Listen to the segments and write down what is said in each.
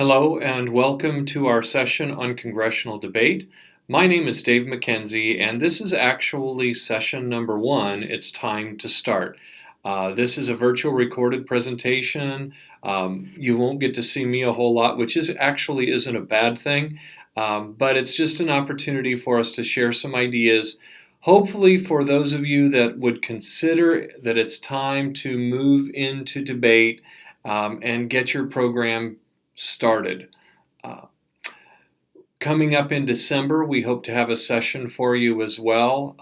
Hello and welcome to our session on congressional debate. My name is Dave McKenzie and this is actually session number 1. It's time to start. This is a virtual recorded presentation. You won't get to see me a whole lot, which actually isn't a bad thing, but it's just an opportunity for us to share some ideas. Hopefully for those of you that would consider that it's time to move into debate and get your program started. Coming up in December, we hope to have a session for you as well.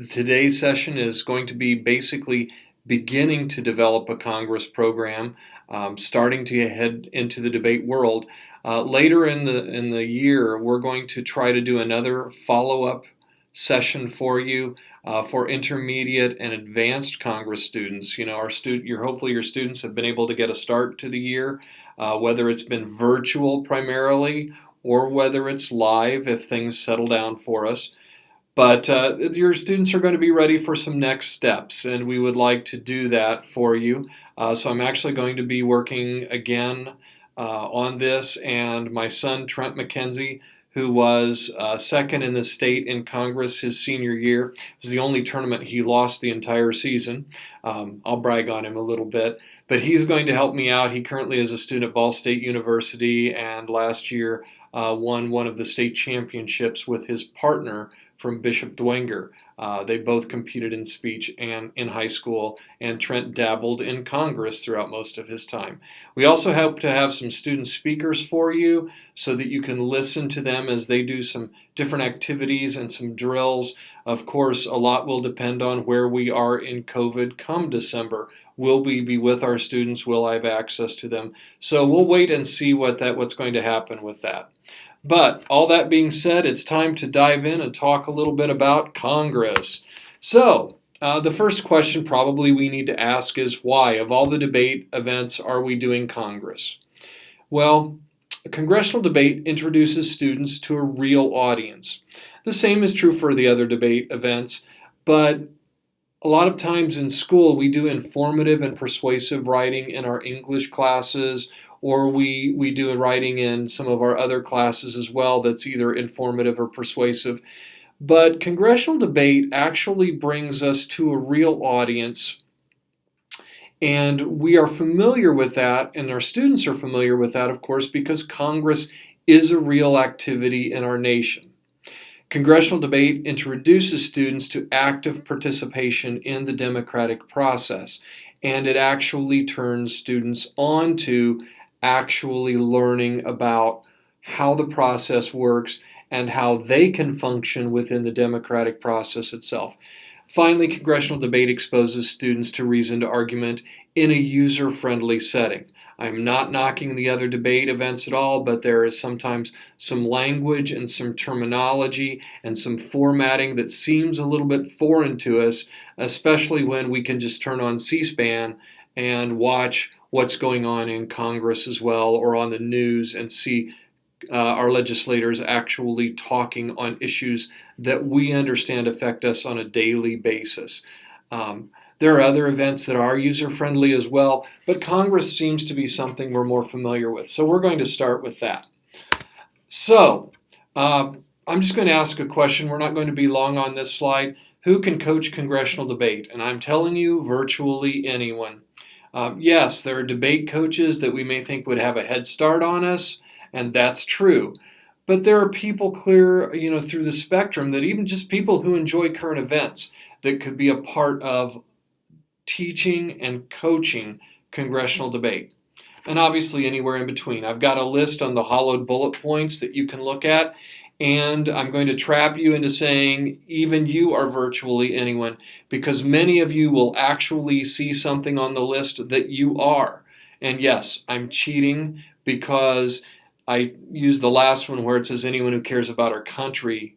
Today's session is going to be basically beginning to develop a Congress program, starting to head into the debate world. Later in the year, we're going to try to do another follow-up session for you for intermediate and advanced Congress students. You know, hopefully your students have been able to get a start to the year, whether it's been virtual primarily or whether it's live if things settle down for us. But your students are going to be ready for some next steps, and we would like to do that for you. So I'm actually going to be working again on this, and my son Trent McKenzie, who was second in the state in Congress his senior year. It was the only tournament he lost the entire season. I'll brag on him a little bit. But he's going to help me out. He currently is a student at Ball State University and last year won one of the state championships with his partner from Bishop Dwenger. They both competed in speech and in high school, and Trent dabbled in Congress throughout most of his time. We also hope to have some student speakers for you so that you can listen to them as they do some different activities and some drills. Of course, a lot will depend on where we are in COVID come December. Will we be with our students? Will I have access to them? So we'll wait and see what's going to happen with that. But all that being said, it's time to dive in and talk a little bit about Congress. So the first question probably we need to ask is why, of all the debate events, are we doing Congress? Well, a congressional debate introduces students to a real audience. The same is true for the other debate events, but a lot of times in school we do informative and persuasive writing in our English classes, or we do writing in some of our other classes as well that's either informative or persuasive. But congressional debate actually brings us to a real audience, and we are familiar with that, and our students are familiar with that, of course, because Congress is a real activity in our nation. Congressional debate introduces students to active participation in the democratic process, and it actually turns students on to actually learning about how the process works and how they can function within the democratic process itself. Finally, congressional debate exposes students to reasoned argument in a user-friendly setting. I'm not knocking the other debate events at all, but there is sometimes some language and some terminology and some formatting that seems a little bit foreign to us, especially when we can just turn on C-SPAN and watch what's going on in Congress as well, or on the news, and see our legislators actually talking on issues that we understand affect us on a daily basis. There are other events that are user-friendly as well, but Congress seems to be something we're more familiar with. So we're going to start with that. So I'm just going to ask a question. We're not going to be long on this slide. Who can coach congressional debate? And I'm telling you, virtually anyone. Yes, there are debate coaches that we may think would have a head start on us, and that's true. But there are people clear, through the spectrum, that even just people who enjoy current events that could be a part of teaching and coaching congressional debate. And obviously anywhere in between. I've got a list on the hollowed bullet points that you can look at, and I'm going to trap you into saying even you are virtually anyone, because many of you will actually see something on the list that you are. And yes, I'm cheating because I used the last one where it says anyone who cares about our country,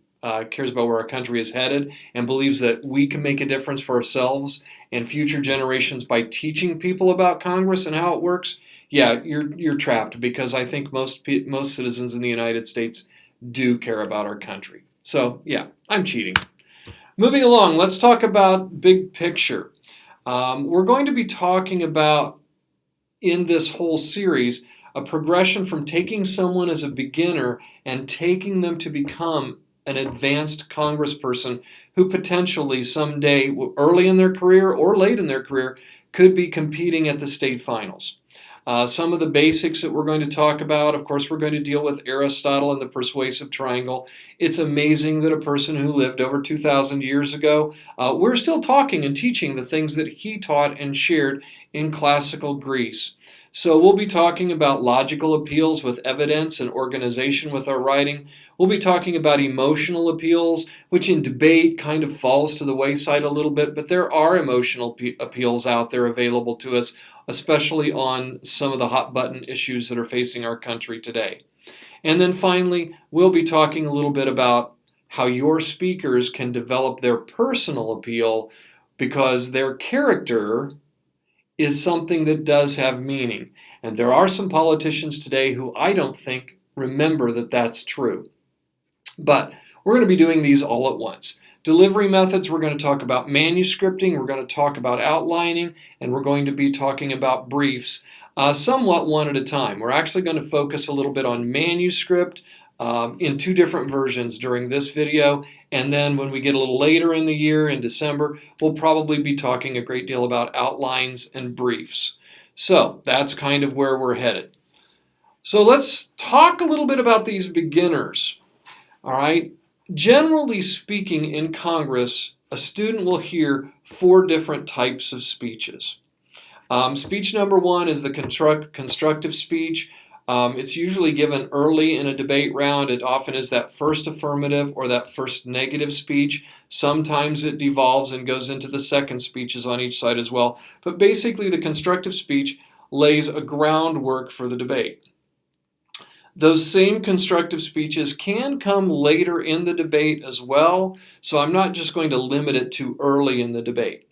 cares about where our country is headed, and believes that we can make a difference for ourselves and future generations by teaching people about Congress and how it works. Yeah, you're trapped, because I think most citizens in the United States do care about our country. So yeah, I'm cheating. Moving along, let's talk about big picture. We're going to be talking about, in this whole series, a progression from taking someone as a beginner and taking them to become an advanced congressperson who potentially someday, early in their career or late in their career, could be competing at the state finals. Some of the basics that we're going to talk about, of course, we're going to deal with Aristotle and the persuasive triangle. It's amazing that a person who lived over 2,000 years ago, we're still talking and teaching the things that he taught and shared in classical Greece. So we'll be talking about logical appeals with evidence and organization with our writing. We'll be talking about emotional appeals, which in debate kind of falls to the wayside a little bit, but there are emotional appeals out there available to us, especially on some of the hot button issues that are facing our country today. And then finally, we'll be talking a little bit about how your speakers can develop their personal appeal, because their character is something that does have meaning. And there are some politicians today who I don't think remember that that's true. But we're going to be doing these all at once. Delivery methods, we're going to talk about manuscripting, we're going to talk about outlining, and we're going to be talking about briefs, somewhat one at a time. We're actually going to focus a little bit on manuscript in two different versions during this video, and then when we get a little later in the year, in December, we'll probably be talking a great deal about outlines and briefs. So that's kind of where we're headed. So let's talk a little bit about these beginners. All right. Generally speaking, in Congress, a student will hear 4 different types of speeches. Speech number 1 is the constructive speech. It's usually given early in a debate round. It often is that first affirmative or that first negative speech. Sometimes it devolves and goes into the second speeches on each side as well. But basically, the constructive speech lays a groundwork for the debate. Those same constructive speeches can come later in the debate as well, so I'm not just going to limit it to early in the debate.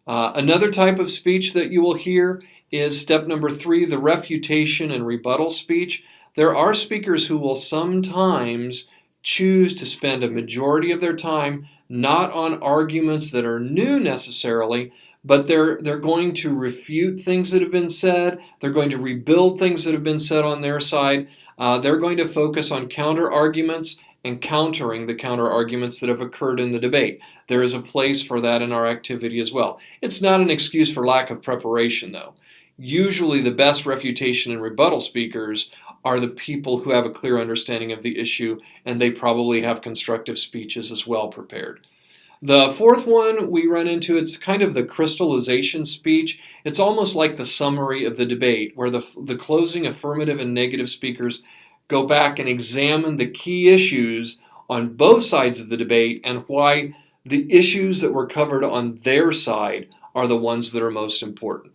Another type of speech that you will hear is step number 3, the refutation and rebuttal speech. There are speakers who will sometimes choose to spend a majority of their time not on arguments that are new necessarily, but they're going to refute things that have been said. They're going to rebuild things that have been said on their side. They're going to focus on counter arguments and countering the counter arguments that have occurred in the debate. There is a place for that in our activity as well. It's not an excuse for lack of preparation, though. Usually the best refutation and rebuttal speakers are the people who have a clear understanding of the issue, and they probably have constructive speeches as well prepared. The fourth one we run into, it's kind of the crystallization speech. It's almost like the summary of the debate, where the closing affirmative and negative speakers go back and examine the key issues on both sides of the debate and why the issues that were covered on their side are the ones that are most important.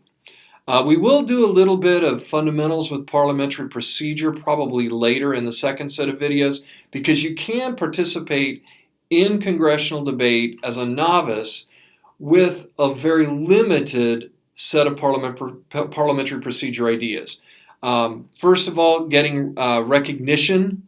We will do a little bit of fundamentals with parliamentary procedure probably later in the second set of videos, because you can participate in congressional debate as a novice with a very limited set of parliamentary procedure ideas. First of all, getting recognition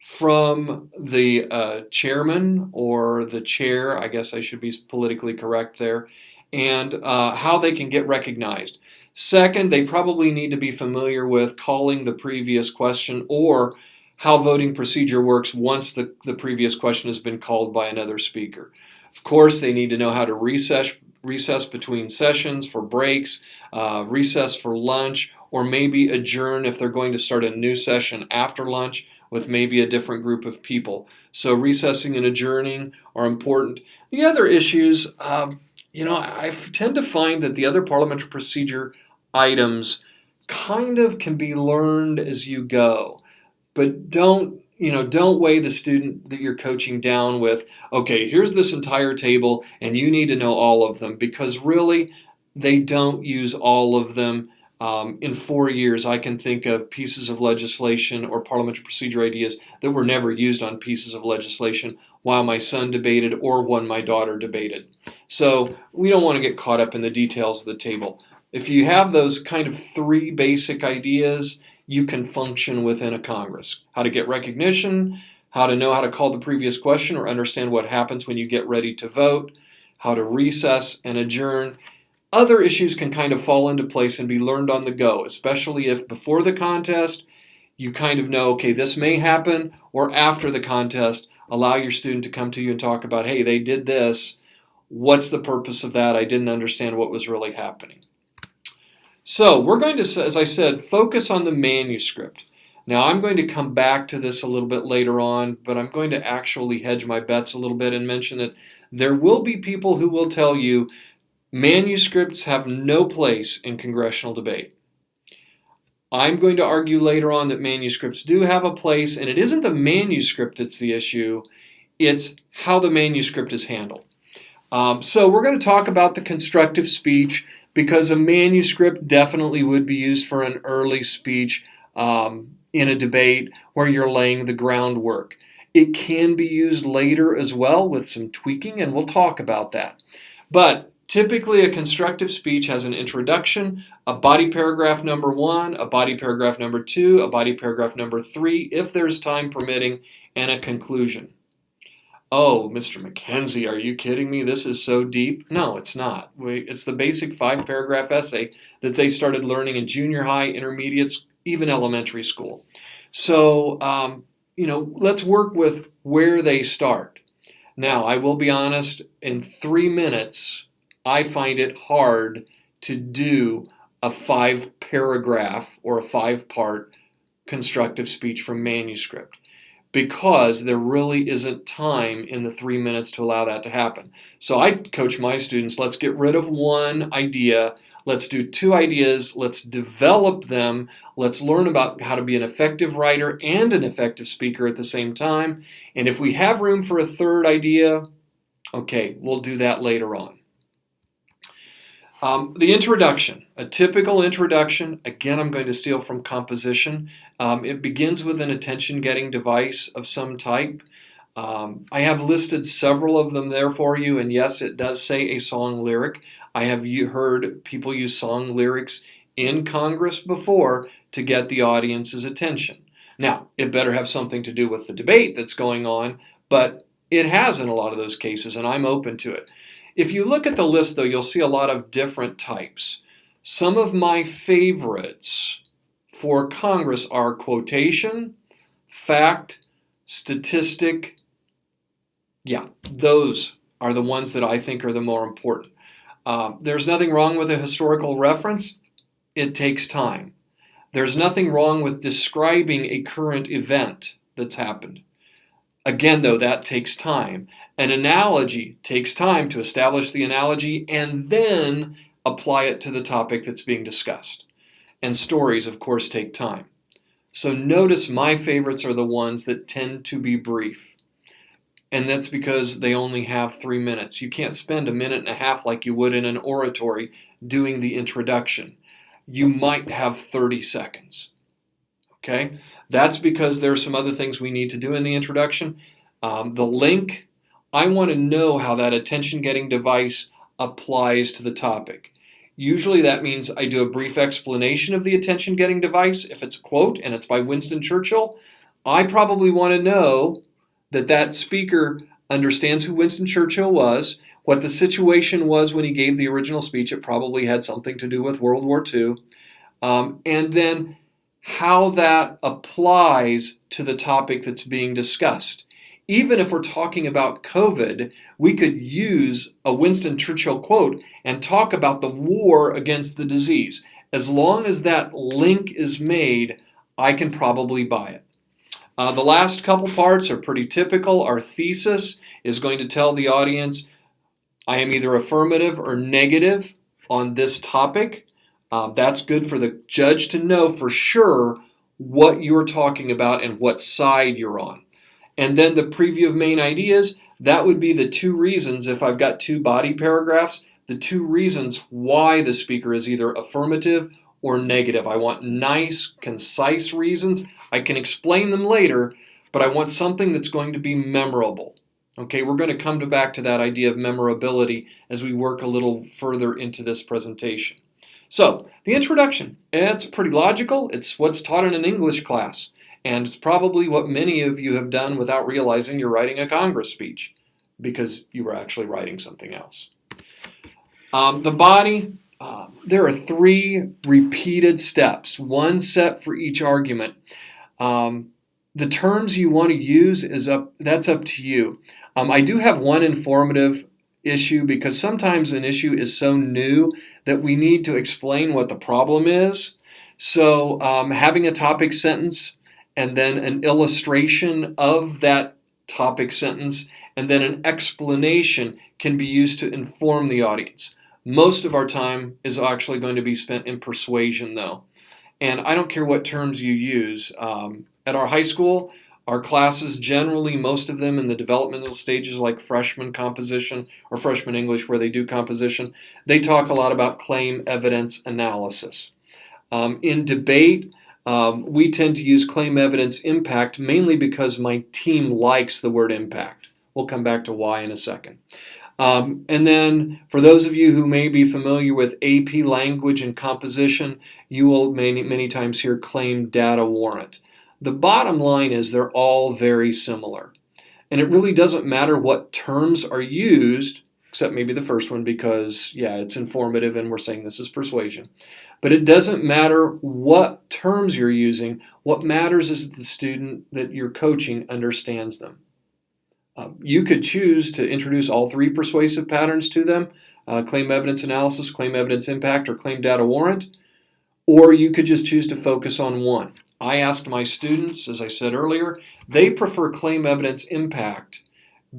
from the chairman or the chair, I guess I should be politically correct there, and how they can get recognized. Second, they probably need to be familiar with calling the previous question or how voting procedure works once the previous question has been called by another speaker. Of course, they need to know how to recess between sessions for breaks, recess for lunch, or maybe adjourn if they're going to start a new session after lunch with maybe a different group of people. So recessing and adjourning are important. The other issues, I tend to find that the other parliamentary procedure items kind of can be learned as you go. But don't weigh the student that you're coaching down with, okay, here's this entire table and you need to know all of them, because really they don't use all of them. In 4 years, I can think of pieces of legislation or parliamentary procedure ideas that were never used on pieces of legislation while my son debated or when my daughter debated. So we don't want to get caught up in the details of the table. If you have those kind of 3 basic ideas, you can function within a Congress. How to get recognition, how to know how to call the previous question or understand what happens when you get ready to vote, how to recess and adjourn. Other issues can kind of fall into place and be learned on the go, especially if before the contest you kind of know, okay, this may happen, or after the contest, allow your student to come to you and talk about, hey, they did this. What's the purpose of that? I didn't understand what was really happening. So we're going to, as I said, focus on the manuscript. Now I'm going to come back to this a little bit later on, but I'm going to actually hedge my bets a little bit and mention that there will be people who will tell you manuscripts have no place in congressional debate. I'm going to argue later on that manuscripts do have a place, and it isn't the manuscript that's the issue, it's how the manuscript is handled. So we're going to talk about the constructive speech, because a manuscript definitely would be used for an early speech in a debate where you're laying the groundwork. It can be used later as well with some tweaking, and we'll talk about that. But typically a constructive speech has an introduction, a body paragraph number 1, a body paragraph number 2, a body paragraph number 3, if there's time permitting, and a conclusion. Oh, Mr. McKenzie, are you kidding me? This is so deep. No, it's not. It's the basic 5-paragraph essay that they started learning in junior high, intermediates, even elementary school. So, let's work with where they start. Now, I will be honest, in 3 minutes, I find it hard to do a 5-paragraph or a 5-part constructive speech from manuscript, because there really isn't time in the 3 minutes to allow that to happen. So I coach my students, let's get rid of one idea, let's do 2 ideas, let's develop them, let's learn about how to be an effective writer and an effective speaker at the same time, and if we have room for a 3rd idea, okay, we'll do that later on. The introduction, a typical introduction, again I'm going to steal from composition. It begins with an attention-getting device of some type. I have listed several of them there for you, and yes, it does say a song lyric. I have heard people use song lyrics in Congress before to get the audience's attention. Now, it better have something to do with the debate that's going on, but it has in a lot of those cases, and I'm open to it. If you look at the list, though, you'll see a lot of different types. Some of my favorites for Congress are quotation, fact, statistic. Yeah, those are the ones that I think are the more important. There's nothing wrong with a historical reference. It takes time. There's nothing wrong with describing a current event that's happened. Again, though, that takes time. An analogy takes time to establish the analogy and then apply it to the topic that's being discussed. And stories, of course, take time. So notice my favorites are the ones that tend to be brief. And that's because they only have 3 minutes. You can't spend 1.5 minutes like you would in an oratory doing the introduction. You might have 30 seconds. Okay? That's because there are some other things we need to do in the introduction. The link, I want to know how that attention-getting device applies to the topic. Usually that means I do a brief explanation of the attention-getting device. If it's a quote and it's by Winston Churchill, I probably want to know that that speaker understands who Winston Churchill was, what the situation was when he gave the original speech. It probably had something to do with World War II. And then how that applies to the topic that's being discussed. Even if we're talking about COVID, we could use a Winston Churchill quote and talk about the war against the disease. As long as that link is made, I can probably buy it. The last couple parts are pretty typical. Our thesis is going to tell the audience, I am either affirmative or negative on this topic. That's good for the judge to know for sure what you're talking about and what side you're on. And then the preview of main ideas, that would be the 2 reasons, if I've got 2 body paragraphs, the 2 reasons why the speaker is either affirmative or negative. I want nice, concise reasons. I can explain them later, but I want something that's going to be memorable. Okay, we're going to come back to that idea of memorability as we work a little further into this presentation. So, the introduction, it's pretty logical. It's what's taught in an English class. And it's probably what many of you have done without realizing you're writing a Congress speech, because you were actually writing something else. The body, there are 3 repeated steps, one set for each argument. The terms you want to use that's up to you. I do have one informative issue because sometimes an issue is so new that we need to explain what the problem is. So having a topic sentence and then an illustration of that topic sentence and then an explanation can be used to inform the audience. Most of our time is actually going to be spent in persuasion, though. And I don't care what terms you use. At our high school, our classes, generally, most of them in the developmental stages like freshman composition or freshman English where they do composition, they talk a lot about claim evidence analysis. In debate, we tend to use claim evidence impact mainly because my team likes the word impact. We'll come back to why in a second. And then for those of you who may be familiar with AP language and composition, you will many times hear claim data warrant. The bottom line is they're all very similar. And it really doesn't matter what terms are used, except maybe the first one because, yeah, it's informative and we're saying this is persuasion. But it doesn't matter what terms you're using. What matters is that the student that you're coaching understands them. You could choose to introduce all 3 persuasive patterns to them, claim evidence analysis, claim evidence impact, or claim data warrant, or you could just choose to focus on one. I asked my students, as I said earlier, they prefer claim evidence impact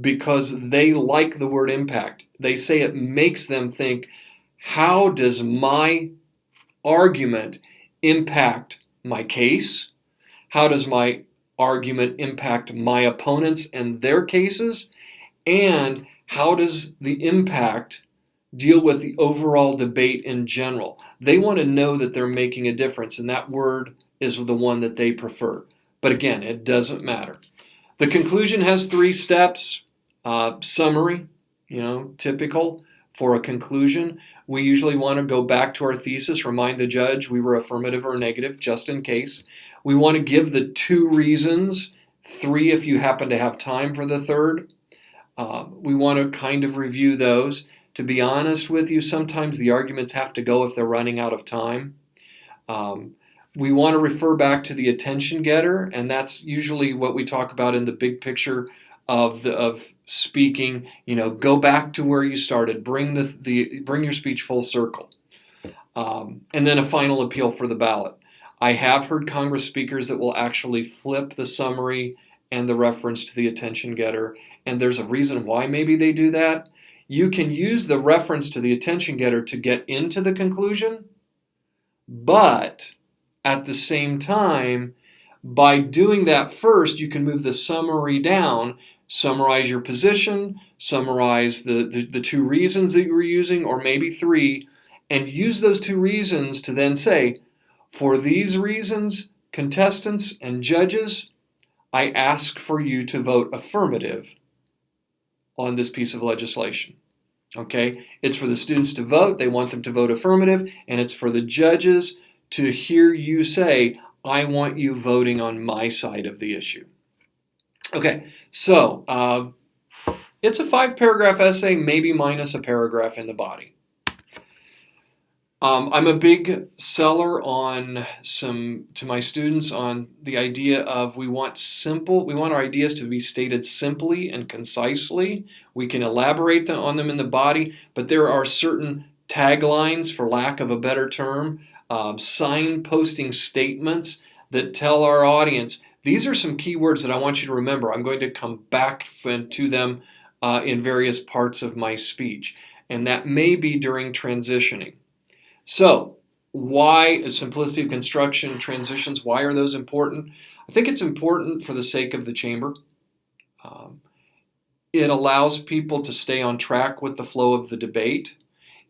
because they like the word impact. They say it makes them think, how does my argument impact my case? How does my argument impact my opponents and their cases? And how does the impact deal with the overall debate in general? They want to know that they're making a difference, and that word is the one that they prefer. But again, it doesn't matter. The conclusion has 3 steps. Summary, typical for a conclusion. We usually want to go back to our thesis, remind the judge we were affirmative or negative, just in case. We want to give the 2 reasons, 3 if you happen to have time for the 3rd. We want to kind of review those. To be honest with you, sometimes the arguments have to go if they're running out of time. We want to refer back to the attention getter, and that's usually what we talk about in the big picture of speaking. Go back to where you started. Bring your speech full circle. And then a final appeal for the ballot. I have heard Congress speakers that will actually flip the summary and the reference to the attention getter, and there's a reason why maybe they do that. You can use the reference to the attention getter to get into the conclusion, but at the same time, by doing that first, you can move the summary down, summarize your position, summarize the 2 reasons that you were using, or maybe 3, and use those 2 reasons to then say, for these reasons, contestants and judges, I ask for you to vote affirmative on this piece of legislation. Okay? It's for the students to vote. They want them to vote affirmative. And it's for the judges to hear you say, I want you voting on my side of the issue. Okay, so it's a 5-paragraph essay, maybe minus a paragraph in the body. I'm a big seller to my students on the idea of we want our ideas to be stated simply and concisely. We can elaborate on them in the body, but there are certain taglines, for lack of a better term, signposting statements that tell our audience, these are some key words that I want you to remember. I'm going to come back to them in various parts of my speech, and that may be during transitioning. So, why simplicity of construction, transitions, why are those important? I think it's important for the sake of the chamber. It allows people to stay on track with the flow of the debate.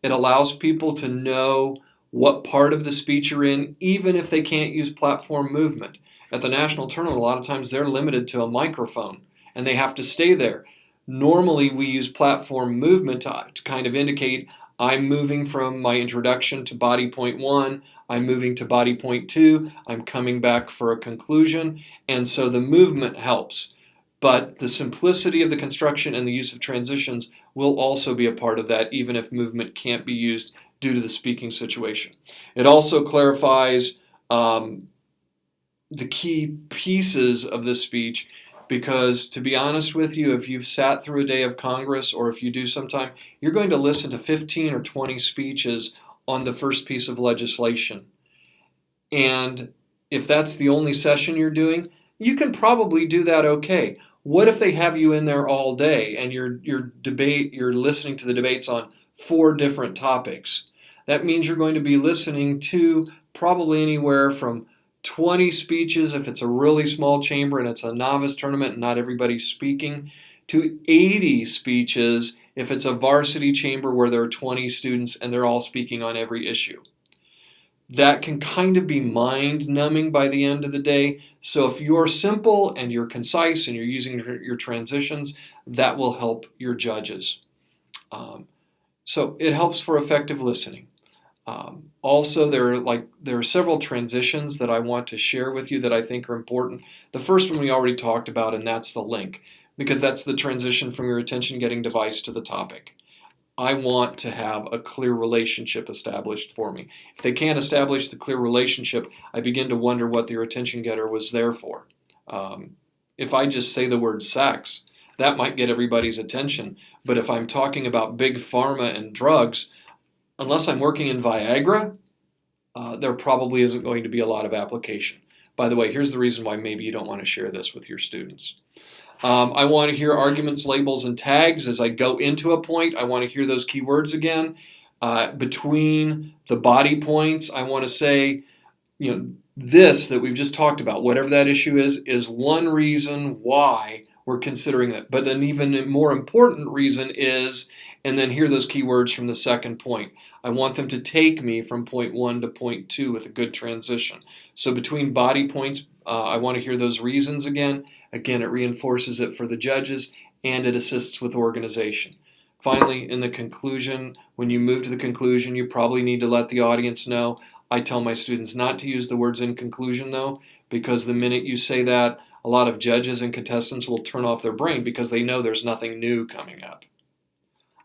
It allows people to know what part of the speech you're in, even if they can't use platform movement. At the national tournament, a lot of times they're limited to a microphone, and they have to stay there. Normally, we use platform movement to kind of indicate I'm moving from my introduction to body point 1, I'm moving to body point 2, I'm coming back for a conclusion, and so the movement helps. But the simplicity of the construction and the use of transitions will also be a part of that, even if movement can't be used due to the speaking situation. It also clarifies the key pieces of this speech, because to be honest with you, if you've sat through a day of Congress, or if you do sometime, you're going to listen to 15 or 20 speeches on the first piece of legislation. And if that's the only session you're doing, you can probably do that okay. What if they have you in there all day and you're listening to the debates on 4 different topics? That means you're going to be listening to probably anywhere from 20 speeches if it's a really small chamber and it's a novice tournament and not everybody's speaking, to 80 speeches if it's a varsity chamber where there are 20 students and they're all speaking on every issue. That can kind of be mind-numbing by the end of the day. So if you're simple and you're concise and you're using your transitions, that will help your judges. So it helps for effective listening. Also, there are several transitions that I want to share with you that I think are important. The first one we already talked about, and that's the link, because that's the transition from your attention-getting device to the topic. I want to have a clear relationship established for me. If they can't establish the clear relationship, I begin to wonder what their attention getter was there for. If I just say the word sex, that might get everybody's attention. But if I'm talking about big pharma and drugs, unless I'm working in Viagra, there probably isn't going to be a lot of application. By the way, here's the reason why maybe you don't want to share this with your students. I want to hear arguments, labels, and tags as I go into a point. I want to hear those keywords again. Between the body points, I want to say, this that we've just talked about, whatever that issue is one reason why we're considering it. But an even more important reason is, and then hear those keywords from the second point. I want them to take me from point 1 to point 2 with a good transition. So between body points, I want to hear those reasons again. Again, it reinforces it for the judges, and it assists with organization. Finally, in the conclusion, when you move to the conclusion, you probably need to let the audience know. I tell my students not to use the words in conclusion, though, because the minute you say that, a lot of judges and contestants will turn off their brain because they know there's nothing new coming up.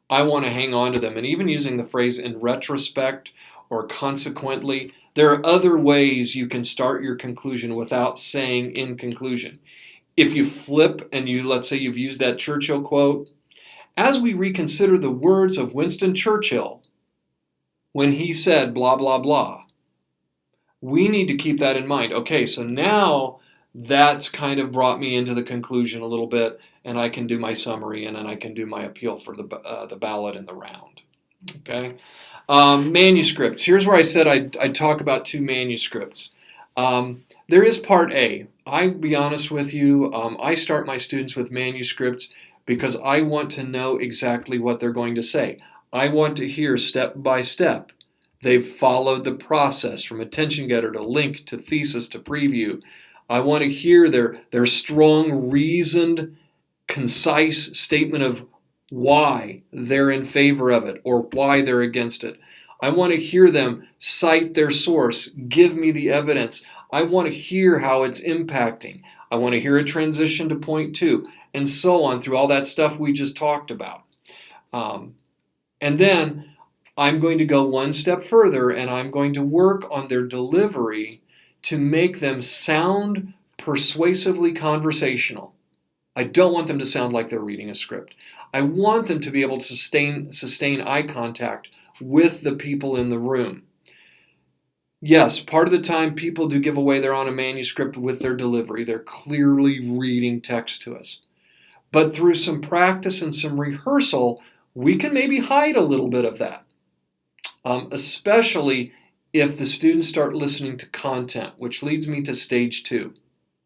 I want to hang on to them, and even using the phrase in retrospect or consequently, there are other ways you can start your conclusion without saying in conclusion. If you flip and let's say you've used that Churchill quote, as we reconsider the words of Winston Churchill when he said blah, blah, blah, we need to keep that in mind. Okay, so now that's kind of brought me into the conclusion a little bit, and I can do my summary, and then I can do my appeal for the ballot and the round. Okay, manuscripts. Here's where I said I'd talk about 2 manuscripts. There is part A. I'll be honest with you, I start my students with manuscripts because I want to know exactly what they're going to say. I want to hear step by step. They've followed the process from attention getter to link to thesis to preview. I want to hear their strong, reasoned, concise statement of why they're in favor of it or why they're against it. I want to hear them cite their source, give me the evidence. I want to hear how it's impacting. I want to hear a transition to point 2, and so on through all that stuff we just talked about. And then I'm going to go one step further, and I'm going to work on their delivery to make them sound persuasively conversational. I don't want them to sound like they're reading a script. I want them to be able to sustain eye contact with the people in the room. Yes, part of the time people do give away they're on a manuscript with their delivery. They're clearly reading text to us. But through some practice and some rehearsal, we can maybe hide a little bit of that, especially if the students start listening to content, which leads me to stage 2.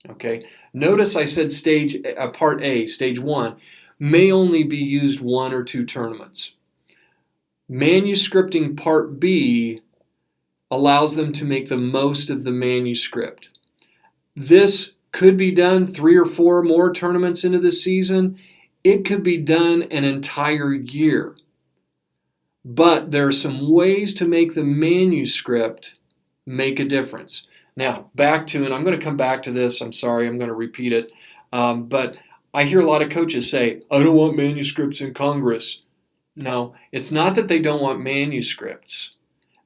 Okay, notice I said part A, stage 1, may only be used 1 or 2 tournaments. Manuscripting part B allows them to make the most of the manuscript. This could be done 3 or 4 more tournaments into the season. It could be done an entire year. But there are some ways to make the manuscript make a difference. Now, back to, and I'm going to come back to this, I'm sorry, I'm going to repeat it, but I hear a lot of coaches say, I don't want manuscripts in Congress. No, it's not that they don't want manuscripts.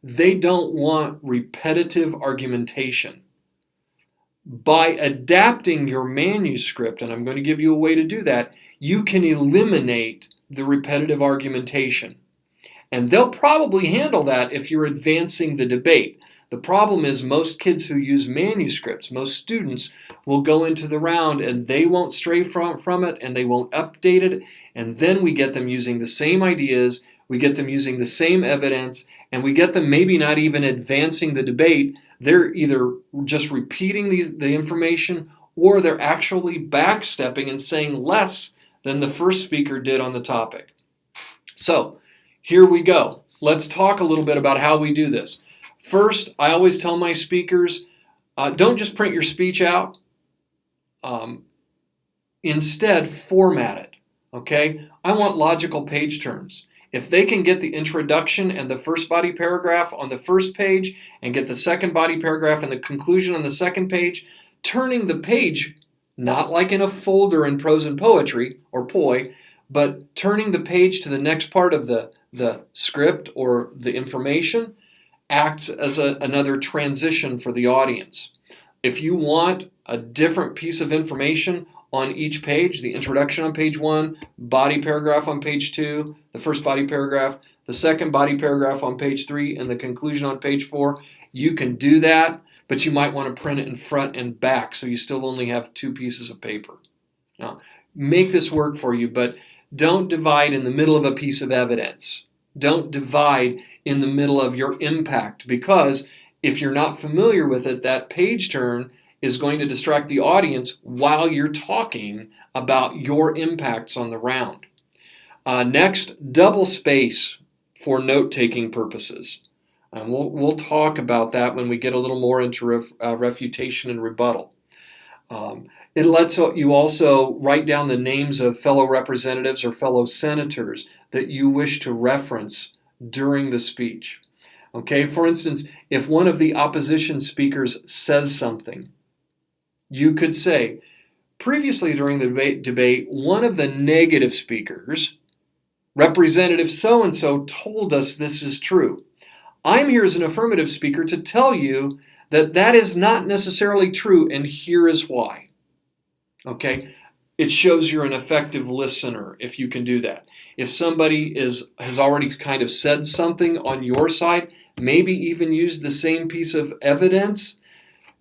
They don't want repetitive argumentation. By adapting your manuscript, and I'm going to give you a way to do that, you can eliminate the repetitive argumentation. And they'll probably handle that if you're advancing the debate. The problem is most kids who use manuscripts, most students, will go into the round and they won't stray from it and they won't update it. And then we get them using the same ideas, we get them using the same evidence, and we get them maybe not even advancing the debate. They're either just repeating the information or they're actually backstepping and saying less than the first speaker did on the topic. So, here we go. Let's talk a little bit about how we do this. First, I always tell my speakers, don't just print your speech out. Instead, format it. Okay? I want logical page turns. If they can get the introduction and the first body paragraph on the first page and get the second body paragraph and the conclusion on the second page, turning the page, not like in a folder in prose and poetry or poi, but turning the page to the next part of the script or the information acts as another transition for the audience. If you want a different piece of information on each page, the introduction on page 1, body paragraph on page 2, the first body paragraph, the second body paragraph on page 3, and the conclusion on page 4, you can do that, but you might want to print it in front and back so you still only have 2 pieces of paper. Now, make this work for you, but don't divide in the middle of a piece of evidence. Don't divide in the middle of your impact, because if you're not familiar with it, that page turn is going to distract the audience while you're talking about your impacts on the round. Next, double space for note-taking purposes. And we'll talk about that when we get a little more into refutation and rebuttal. It lets you also write down the names of fellow representatives or fellow senators that you wish to reference during the speech. Okay, for instance, if one of the opposition speakers says something, you could say, previously during the debate, one of the negative speakers, Representative so-and-so, told us this is true. I'm here as an affirmative speaker to tell you that that is not necessarily true, and here is why. Okay? It shows you're an effective listener if you can do that. If somebody has already kind of said something on your side, maybe even used the same piece of evidence,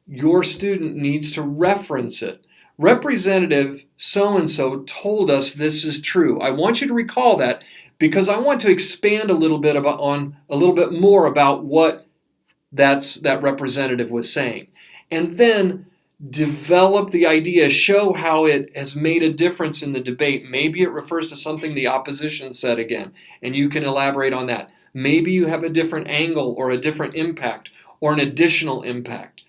your student needs to reference it. Representative so-and-so told us this is true. I want you to recall that because I want to expand a little bit more about what that representative was saying. And then develop the idea, show how it has made a difference in the debate. Maybe it refers to something the opposition said again, and you can elaborate on that. Maybe you have a different angle or a different impact or an additional impact.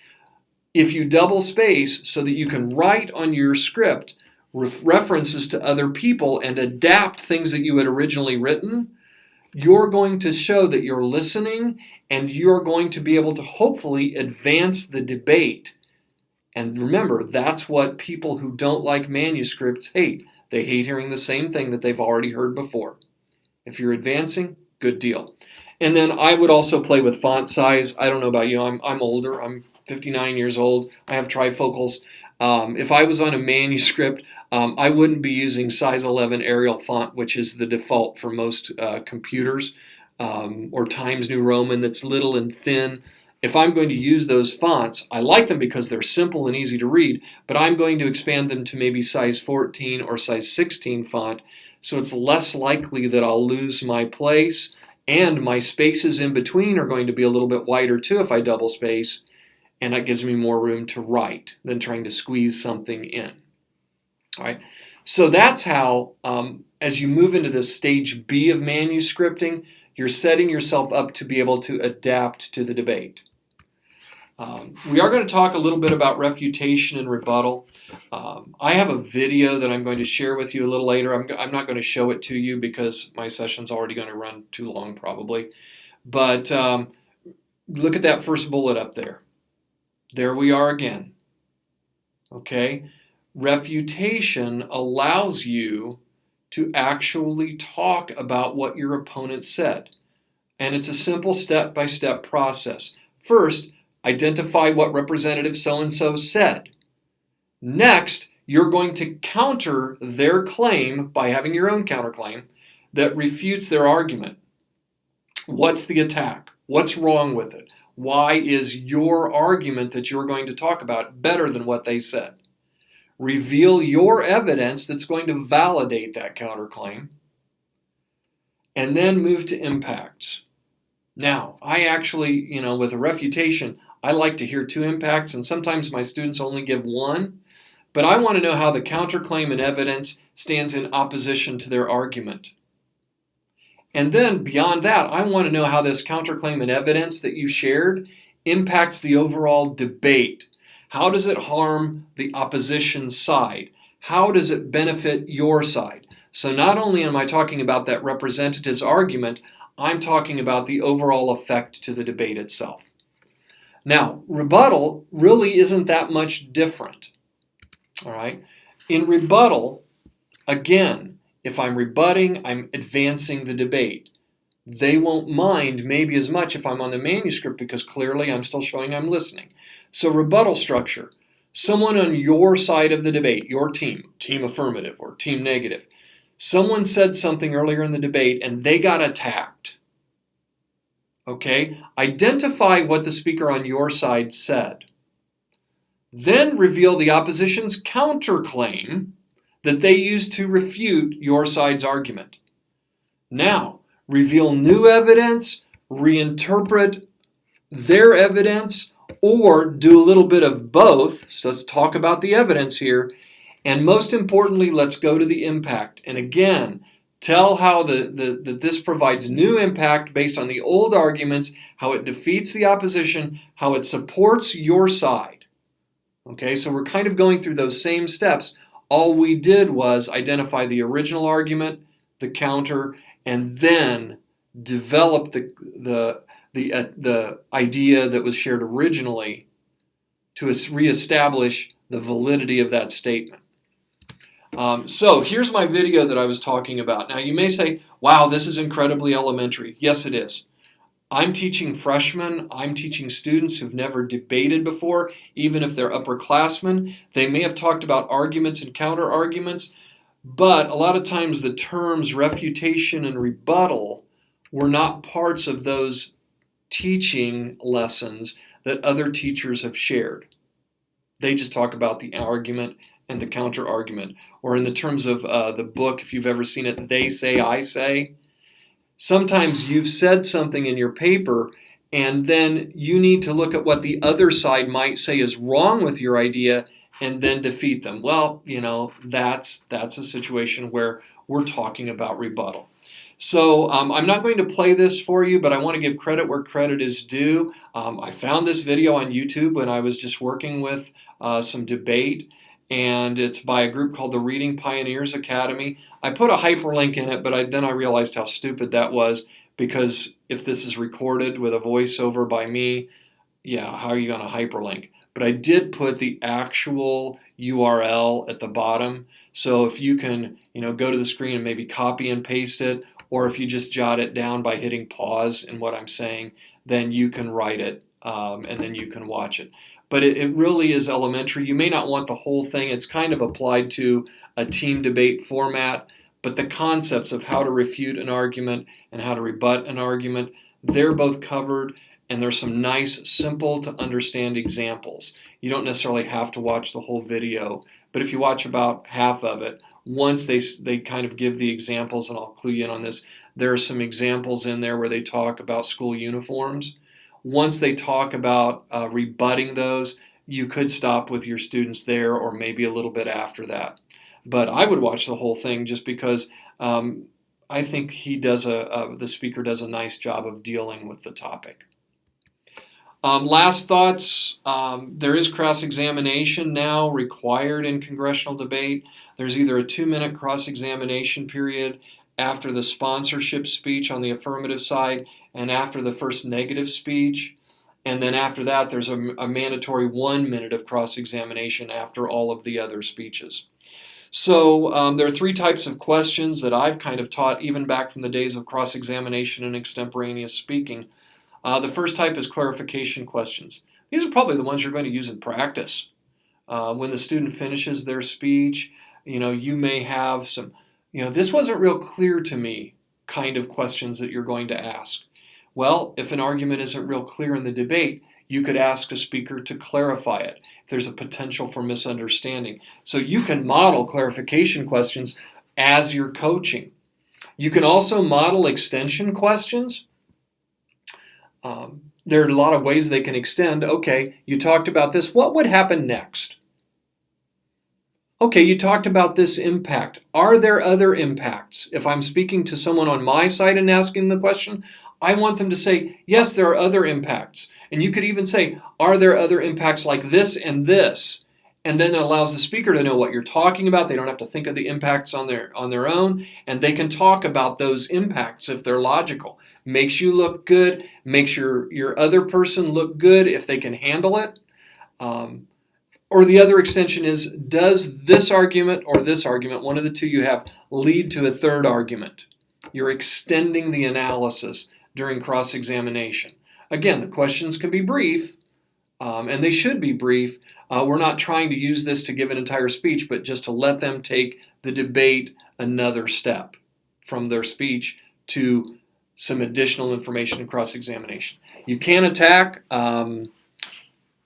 If you double space so that you can write on your script references to other people and adapt things that you had originally written, you're going to show that you're listening and you're going to be able to hopefully advance the debate. And remember, that's what people who don't like manuscripts hate. They hate hearing the same thing that they've already heard before. If you're advancing, good deal. And then I would also play with font size. I don't know about you. I'm older. I'm 59 years old. I have trifocals. If I was on a manuscript, I wouldn't be using size 11 Arial font, which is the default for most computers, or Times New Roman that's little and thin. If I'm going to use those fonts, I like them because they're simple and easy to read, but I'm going to expand them to maybe size 14 or size 16 font, so it's less likely that I'll lose my place, and my spaces in between are going to be a little bit wider too if I double space, and that gives me more room to write than trying to squeeze something in. All right, so that's how, as you move into the stage B of manuscripting, you're setting yourself up to be able to adapt to the debate. We are going to talk a little bit about refutation and rebuttal. I have a video that I'm going to share with you a little later. I'm not going to show it to you because my session's already going to run too long probably. But look at that first bullet up there. There we are again. Okay? Refutation allows you to actually talk about what your opponent said. And it's a simple step-by-step process. First, identify what Representative so-and-so said. Next, you're going to counter their claim by having your own counterclaim that refutes their argument. What's the attack? What's wrong with it? Why is your argument that you're going to talk about better than what they said? Reveal your evidence that's going to validate that counterclaim, and then move to impacts. Now, I actually, with a refutation, I like to hear 2 impacts, and sometimes my students only give 1, but I want to know how the counterclaim and evidence stands in opposition to their argument. And then beyond that, I want to know how this counterclaim and evidence that you shared impacts the overall debate. How does it harm the opposition side? How does it benefit your side? So not only am I talking about that representative's argument, I'm talking about the overall effect to the debate itself. Now, rebuttal really isn't that much different. All right? In rebuttal, again, if I'm rebutting, I'm advancing the debate. They won't mind maybe as much if I'm on the manuscript because clearly I'm still showing I'm listening. So rebuttal structure. Someone on your side of the debate, your team affirmative or team negative, someone said something earlier in the debate and they got attacked. Okay? Identify what the speaker on your side said. Then reveal the opposition's counterclaim that they used to refute your side's argument. Now, reveal new evidence, reinterpret their evidence, or do a little bit of both. So let's talk about the evidence here. And most importantly, let's go to the impact. And again, tell how that this provides new impact based on the old arguments, how it defeats the opposition, how it supports your side. Okay, so we're kind of going through those same steps. All we did was identify the original argument, the counter, and then develop the idea that was shared originally to reestablish the validity of that statement. So here's my video that I was talking about. Now you may say, wow, this is incredibly elementary. Yes, it is. I'm teaching freshmen. I'm teaching students who've never debated before, even if they're upperclassmen. They may have talked about arguments and counter-arguments, but a lot of times the terms refutation and rebuttal were not parts of those teaching lessons that other teachers have shared. They just talk about the argument and the counter-argument. Or in the terms of the book, if you've ever seen it, They Say, I Say. Sometimes you've said something in your paper and then you need to look at what the other side might say is wrong with your idea and then defeat them. Well, that's a situation where we're talking about rebuttal. So I'm not going to play this for you, but I want to give credit where credit is due. I found this video on YouTube when I was just working with some debate, and it's by a group called the Reading Pioneers Academy. I put a hyperlink in it, but then I realized how stupid that was, because if this is recorded with a voiceover by me, yeah, how are you going to hyperlink? But I did put the actual URL at the bottom, so if you can go to the screen and maybe copy and paste it, or if you just jot it down by hitting pause in what I'm saying, then you can write it and then you can watch it. But it really is elementary. You may not want the whole thing. It's kind of applied to a team debate format, but the concepts of how to refute an argument and how to rebut an argument, they're both covered, and there's some nice, simple to understand examples. You don't necessarily have to watch the whole video, but if you watch about half of it, once they kind of give the examples, and I'll clue you in on this, there are some examples in there where they talk about school uniforms. Once they talk about rebutting those, you could stop with your students there or maybe a little bit after that. But I would watch the whole thing just because I think the speaker does a nice job of dealing with the topic. Last thoughts, there is cross-examination now required in congressional debate. There's either a 2-minute cross-examination period after the sponsorship speech on the affirmative side and after the first negative speech. And then after that, there's a mandatory 1 minute of cross-examination after all of the other speeches. So there are 3 types of questions that I've kind of taught even back from the days of cross-examination and extemporaneous speaking. The first type is clarification questions. These are probably the ones you're going to use in practice. When the student finishes their speech, you may have some, this wasn't real clear to me kind of questions that you're going to ask. Well, if an argument isn't real clear in the debate, you could ask a speaker to clarify it if there's a potential for misunderstanding. So you can model clarification questions as you're coaching. You can also model extension questions. There are a lot of ways they can extend. Okay, you talked about this. What would happen next? Okay, you talked about this impact. Are there other impacts? If I'm speaking to someone on my side and asking the question, I want them to say, yes, there are other impacts. And you could even say, are there other impacts like this and this? And then it allows the speaker to know what you're talking about. They don't have to think of the impacts on their own, and they can talk about those impacts if they're logical. Makes you look good, makes your other person look good if they can handle it. Or the other extension is, does this argument or this argument, one of the two you have, lead to a third argument? You're extending the analysis during cross-examination. Again, the questions can be brief, and they should be brief. We're not trying to use this to give an entire speech, but just to let them take the debate another step from their speech to some additional information in cross-examination. You can attack.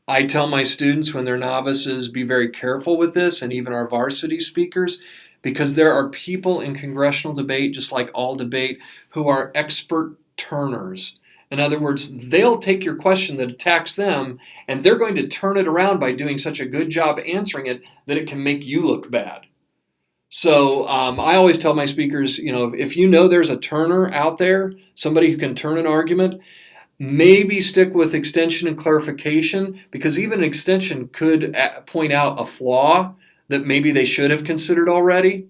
I tell my students when they're novices, be very careful with this, and even our varsity speakers, because there are people in congressional debate, just like all debate, who are expert turners. In other words, they'll take your question that attacks them, and they're going to turn it around by doing such a good job answering it that it can make you look bad. So I always tell my speakers, if you know there's a turner out there, somebody who can turn an argument, maybe stick with extension and clarification, because even an extension could point out a flaw that maybe they should have considered already.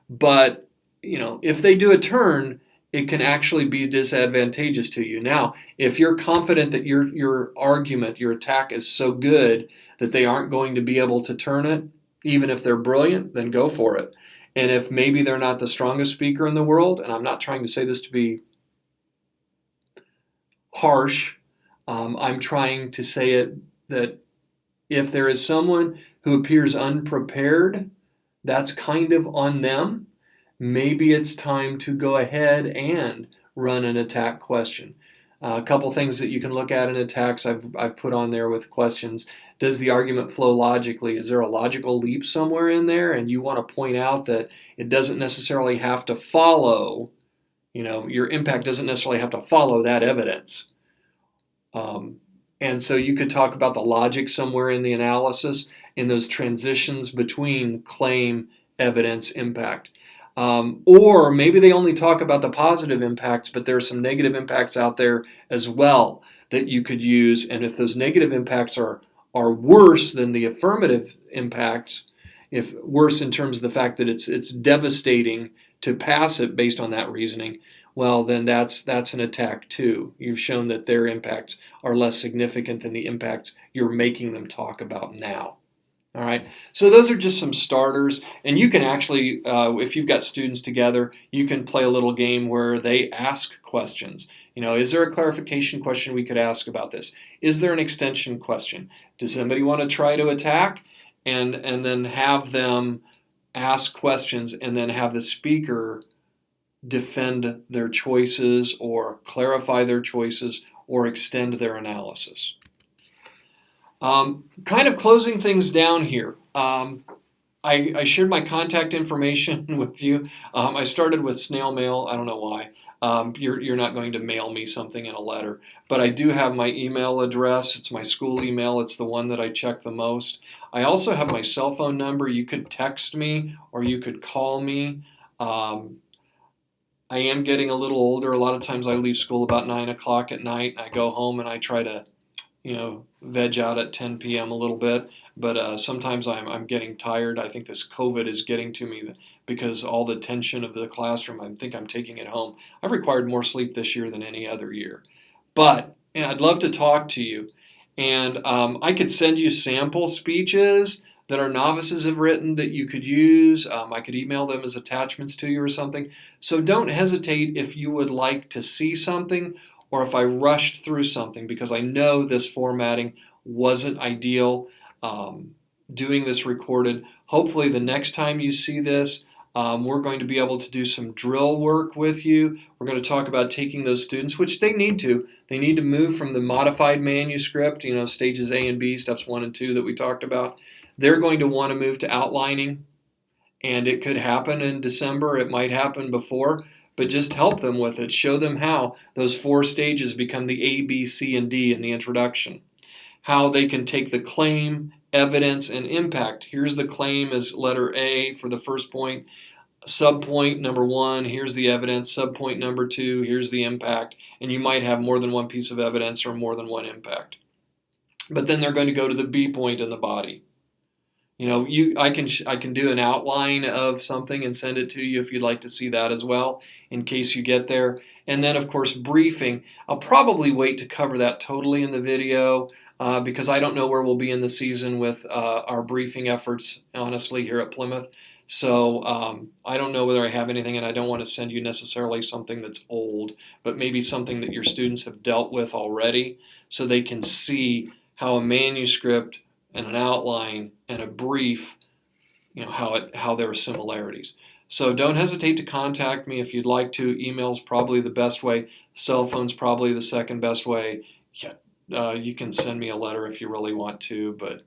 But, if they do a turn, it can actually be disadvantageous to you. Now, if you're confident that your argument, your attack is so good that they aren't going to be able to turn it, even if they're brilliant, then go for it. And if maybe they're not the strongest speaker in the world, and I'm not trying to say this to be harsh, I'm trying to say it that if there is someone who appears unprepared, that's kind of on them. Maybe it's time to go ahead and run an attack question. A couple things that you can look at in attacks I've put on there with questions. Does the argument flow logically? Is there a logical leap somewhere in there? And you want to point out that it doesn't necessarily have to follow, your impact doesn't necessarily have to follow that evidence. And so you could talk about the logic somewhere in the analysis, in those transitions between claim, evidence, impact. Or maybe they only talk about the positive impacts, but there are some negative impacts out there as well that you could use. And if those negative impacts are worse than the affirmative impacts, if worse in terms of the fact that it's devastating to pass it based on that reasoning, well, then that's an attack too. You've shown that their impacts are less significant than the impacts you're making them talk about now. All right, so those are just some starters, and you can actually, if you've got students together, you can play a little game where they ask questions. Is there a clarification question we could ask about this? Is there an extension question? Does somebody want to try to attack? And then have them ask questions, and then have the speaker defend their choices or clarify their choices or extend their analysis. Kind of closing things down here. I shared my contact information with you. I started with snail mail. I don't know why. You're not going to mail me something in a letter, but I do have my email address. It's my school email. It's the one that I check the most. I also have my cell phone number. You could text me or you could call me. I am getting a little older. A lot of times I leave school about 9 o'clock at night. I go home and I try to veg out at 10 p.m. a little bit, but sometimes I'm getting tired. I think this COVID is getting to me because all the tension of the classroom, I think I'm taking it home. I've required more sleep this year than any other year. But and I'd love to talk to you. And I could send you sample speeches that our novices have written that you could use. I could email them as attachments to you or something. So don't hesitate if you would like to see something or if I rushed through something, because I know this formatting wasn't ideal. Doing this recorded. Hopefully the next time you see this, we're going to be able to do some drill work with you. We're going to talk about taking those students, which they need to. They need to move from the modified manuscript, stages A and B, steps 1 and 2 that we talked about. They're going to want to move to outlining, and it could happen in December. It might happen before, but just help them with it. Show them how those 4 stages become the A, B, C, and D in the introduction. How they can take the claim, evidence, and impact. Here's the claim as letter A for the first point. Subpoint number 1, here's the evidence. Subpoint number 2, here's the impact. And you might have more than one piece of evidence or more than one impact. But then they're going to go to the B point in the body. I can do an outline of something and send it to you if you'd like to see that as well, in case you get there. And then, of course, briefing. I'll probably wait to cover that totally in the video because I don't know where we'll be in the season with our briefing efforts, honestly, here at Plymouth. So I don't know whether I have anything, and I don't want to send you necessarily something that's old, but maybe something that your students have dealt with already so they can see how a manuscript and an outline and a brief, how there are similarities. So don't hesitate to contact me if you'd like to. Email's probably the best way. Cell phone's probably the second best way. You can send me a letter if you really want to, but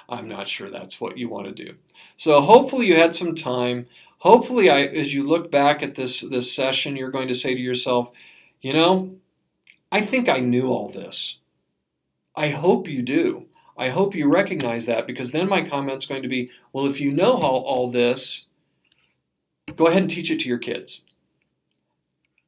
I'm not sure that's what you want to do. So hopefully you had some time. Hopefully, as you look back at this session, you're going to say to yourself, I think I knew all this. I hope you do. I hope you recognize that, because then my comment's going to be, well, if you know all this, go ahead and teach it to your kids.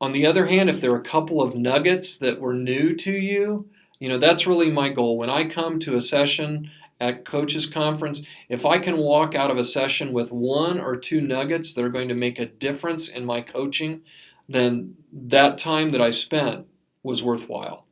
On the other hand, if there are a couple of nuggets that were new to you, that's really my goal. When I come to a session at Coaches Conference, if I can walk out of a session with 1 or 2 nuggets that are going to make a difference in my coaching, then that time that I spent was worthwhile.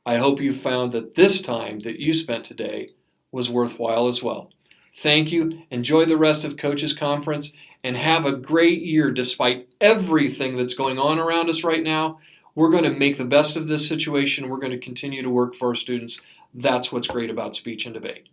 I hope you found that this time that you spent today was worthwhile as well. Thank you. Enjoy the rest of Coaches Conference and have a great year despite everything that's going on around us right now. We're going to make the best of this situation. We're going to continue to work for our students. That's what's great about speech and debate.